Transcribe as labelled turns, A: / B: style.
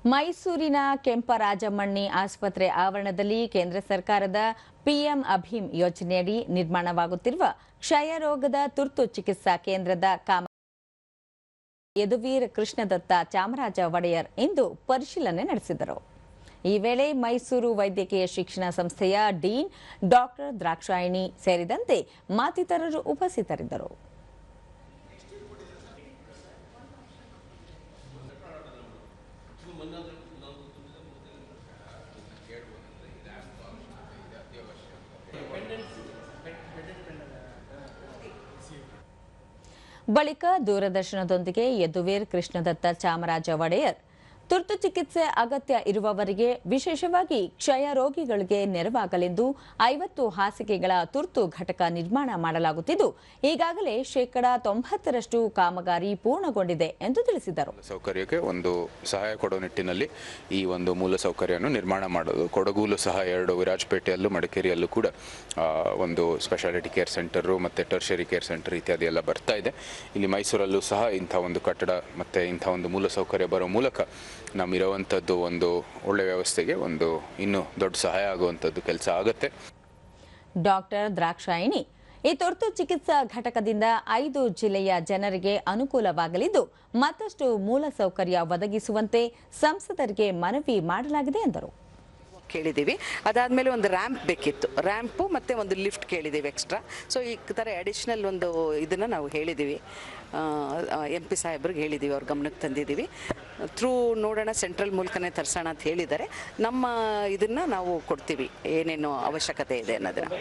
A: ಮೈಸೂರಿನ ಕೆಂಪರಾಜಮಣ್ಣಿ ಆಸ್ಪತ್ರೆ ಆವರಣದಲ್ಲಿ ಕೇಂದ್ರ ಸರ್ಕಾರದ ಪಿಎಂ ಅಭಿಮ್ ಯೋಜನೆಯಡಿ ನಿರ್ಮಾಣವಾಗುತ್ತಿರುವ ಕ್ಷಯರೋಗದ ತುರ್ತು ಚಿಕಿತ್ಸಾ ಕೇಂದ್ರದ ಯದುವೀರ್ ಕೃಷ್ಣದತ್ತ ಚಾಮರಾಜ ಒಡೆಯರ್ ಇಂದು ಪರಿಶೀಲನೆ ನಡೆಸಿದರು. ಈ ವೇಳೆ ಮೈಸೂರು ವೈದ್ಯಕೀಯ ಶಿಕ್ಷಣ ಸಂಸ್ಥೆಯ ಡೀನ್ ಡಾಕ್ಟರ್ ದ್ರಾಕ್ಷಾಯಿಣಿ ಸೇರಿದಂತೆ ಮತ್ತಿತರರು ಉಪಸ್ಥಿತರಿದ್ದರು. ಬಳಿಕ ದೂರದರ್ಶನದೊಂದಿಗೆ ಯದುವೀರ್ ಕೃಷ್ಣದತ್ತ ಚಾಮರಾಜ ಒಡೆಯರ್ ತುರ್ತು ಚಿಕಿತ್ಸೆ ಅಗತ್ಯ ಇರುವವರಿಗೆ, ವಿಶೇಷವಾಗಿ ಕ್ಷಯ ರೋಗಿಗಳಿಗೆ ನೆರವಾಗಲೆಂದು 50 ಹಾಸಿಗೆಗಳ ತುರ್ತು ಘಟಕ ನಿರ್ಮಾಣ ಮಾಡಲಾಗುತ್ತಿದ್ದು, ಈಗಾಗಲೇ ಶೇಕಡಾ 90ರಷ್ಟು ಕಾಮಗಾರಿ ಪೂರ್ಣಗೊಂಡಿದೆ ಎಂದು ತಿಳಿಸಿದರು.
B: ಸೌಕರ್ಯಕ್ಕೆ ಒಂದು ಸಹಾಯ ಕೊಡುವ ನಿಟ್ಟಿನಲ್ಲಿ ಈ ಒಂದು ಮೂಲ ಸೌಕರ್ಯವನ್ನು ನಿರ್ಮಾಣ ಮಾಡೋದು. ಕೊಡಗೂಲು ಸಹ 2 ವಿರಾಜಪೇಟೆಯಲ್ಲೂ ಮಡಿಕೇರಿಯಲ್ಲೂ ಕೂಡ ಒಂದು ಸ್ಪೆಷಾಲಿಟಿ ಕೇರ್ ಸೆಂಟರು ಮತ್ತು ಟರ್ಷರಿ ಕೇರ್ ಸೆಂಟರ್ ಇತ್ಯಾದಿ ಎಲ್ಲ ಬರ್ತಾ ಇದೆ. ಇಲ್ಲಿ ಮೈಸೂರಲ್ಲೂ ಸಹ ಇಂಥ ಒಂದು ಕಟ್ಟಡ ಮತ್ತು ಇಂಥ ಒಂದು ಮೂಲ ಸೌಕರ್ಯ ಬರೋ ಮೂಲಕ ನಮ್ಮಿರುವಂಥದ್ದು ಒಂದು ಒಳ್ಳೆ ವ್ಯವಸ್ಥೆಗೆ ಒಂದು ಇನ್ನೂ ದೊಡ್ಡ ಸಹಾಯ ಆಗುವಂಥದ್ದು ಕೆಲಸ ಆಗುತ್ತೆ.
A: ಡಾಕ್ಟರ್ ದ್ರಾಕ್ಷಾಯಿಣಿ, ಈ ತುರ್ತು ಚಿಕಿತ್ಸಾ ಘಟಕದಿಂದ 5 ಜಿಲ್ಲೆಯ ಜನರಿಗೆ ಅನುಕೂಲವಾಗಲಿದ್ದು, ಮತ್ತಷ್ಟು ಮೂಲಸೌಕರ್ಯ ಒದಗಿಸುವಂತೆ ಸಂಸದರಿಗೆ ಮನವಿ ಮಾಡಲಾಗಿದೆ ಎಂದರು.
C: ಕೇಳಿದ್ದೀವಿ. ಅದಾದಮೇಲೆ ಒಂದು ರ್ಯಾಂಪ್ ಬೇಕಿತ್ತು, ರ್ಯಾಂಪು ಮತ್ತು ಒಂದು ಲಿಫ್ಟ್ ಕೇಳಿದ್ದೀವಿ ಎಕ್ಸ್ಟ್ರಾ. ಸೊ ಈ ಥರ ಅಡಿಷ್ನಲ್ ಒಂದು ಇದನ್ನು ನಾವು ಹೇಳಿದ್ದೀವಿ, MP ಸಾಹೇಬ್ರಿಗೆ ಹೇಳಿದ್ದೀವಿ, ಅವ್ರ ಗಮನಕ್ಕೆ ತಂದಿದ್ದೀವಿ. ಥ್ರೂ ನೋಡೋಣ, ಸೆಂಟ್ರಲ್ ಮೂಲಕನೇ ತರಿಸೋಣ ಅಂತ ಹೇಳಿದ್ದಾರೆ. ನಮ್ಮ ಇದನ್ನು ನಾವು ಕೊಡ್ತೀವಿ, ಏನೇನು ಅವಶ್ಯಕತೆ ಇದೆ ಅನ್ನೋದನ್ನು.